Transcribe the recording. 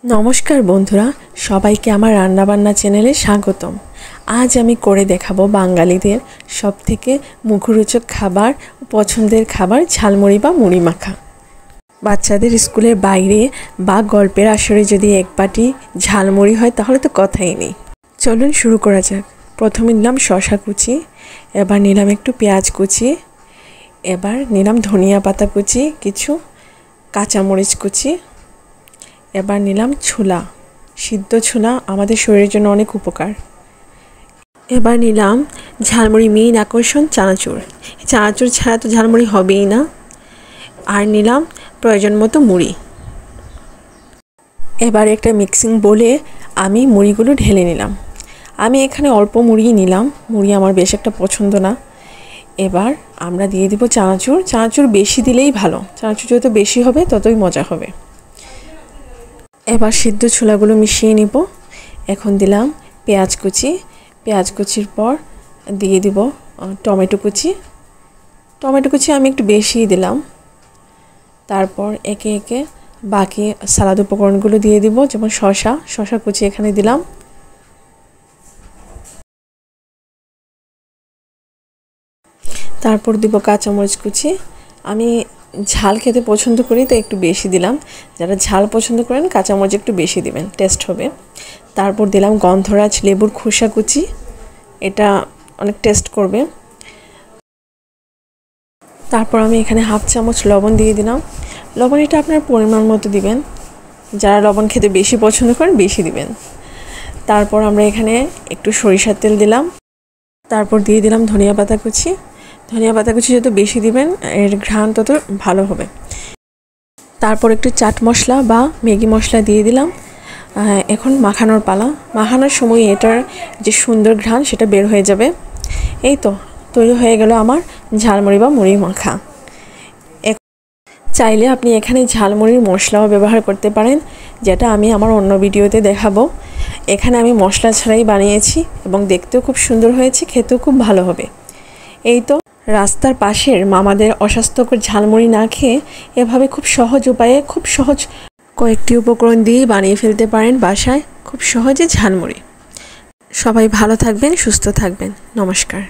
नमस्कार बंधुरा सबाइके आमार रान्ना बान्ना चैनेले स्वागतम। आज आमी करे देखाबो बांगालीदेर सबथेके मुखरोचक खाबार पछंदेर खाबार झालमुड़ी बा मुड़ी माखा। बाच्चादेर स्कूलेर बाइरे बा गल्पेर आसरे यदि एक बाटी झालमुड़ी हय ताहले तो कथाई नेই। चलुन शुरू करा जाक। प्रथमे निलाम शशा कुचि, एबार निलाम एकटु पेঁয়াজ कुचि, एबार निलाम धनिया पाता कुचि, किछु काँचा मरिच कुचि, एबार निलाम छोला, सिद्ध छोला आमादेर शरीरेर जोन्नो अनेक उपकार। एबार निलाम झालमुड़ी मेन आकर्षण चानाचुर। चानाचुर छाड़ा तो झालमुड़ी हबेई ना। आर निलाम प्रयोजन मतो मुड़ी। एबार एकटा मिक्सिंग बोले आमी मुड़ीगुलो ढेले निलाम। आमी एखाने अल्प मुड़ी निलाम, मुड़ी आमार बेश एकटा पछंद ना। एबार आमरा दिये देब चानाचुर। चानाचुर बेशी दिलेई भालो, चानाचुर যত बेशी होबे ततই मजा होबे। एबार सिद्ध छोलागुलो मिशिए निब। एखन दिलाम पेঁয়াজ कुचि, पेঁয়াজ कुचिर पर दिए দিব टमेटो कुचि। टमेटो कुचि आमी एकटु बेशिই दिलाम। तारपर एके एके बाकी सालाद उपकरणगुलो दिए দিব, जेमन शशा, शशा कुचि एखाने दिलाम। तारपर দিব काँचा मरिच कुचि। आमी झाल खेते पसंद करी तो एकटु बेशी दिलाम। जारा झाल पसंद करेन काँचा मरिच एकटु बेशी दिबेन, टेस्ट होबे। तारपर दिलाम गन्धराज लेबुर खोसा कुचि, एटा अनेक टेस्ट करबे। तारपर आमी एखाने हाफ चामच लवण दिए दिलाम। लवण एटा आपनार परिमाण मतो दिबेन, जारा लवण खेते बेशी पसंद करेन बेशी दिबेन। तारपर आमरा एखाने एकटु सरिषार तेल दिलाम। तारपर दिए दिलाम धनिया पाता कुचि। धनिया पाता कुचि যত বেশি দিবেন এর ঘ্রাণ তত ভালো হবে। তারপর একটু চাট মশলা বা ম্যাগি মশলা দিয়ে দিলাম। এখন মাখানোর পালা। মাখানোর সময় এটার যে সুন্দর ঘ্রাণ সেটা বের হয়ে যাবে। এই তো তৈরি হয়ে গেল আমার ঝালমুড়ি বা মুড়ি মাখা। চাইলে আপনি এখানে ঝালমুড়ির মশলাও ব্যবহার করতে পারেন, যেটা আমি আমার অন্য ভিডিওতে দেখাবো। এখানে আমি মশলা ছাড়াই বানিয়েছি এবং দেখতেও খুব সুন্দর হয়েছে, খেতেও খুব ভালো হবে। এই তো রাস্তার পাশের মামাদের অস্বাস্থ্যকর ঝালমুড়ি না খেয়ে এভাবে খুব সহজ উপায়ে খুব সহজ কয়েকটি উপকরণ দিয়ে বানিয়ে ফেলতে পারেন বাসায় খুব সহজে ঝালমুড়ি। সবাই ভালো থাকবেন, সুস্থ থাকবেন। নমস্কার।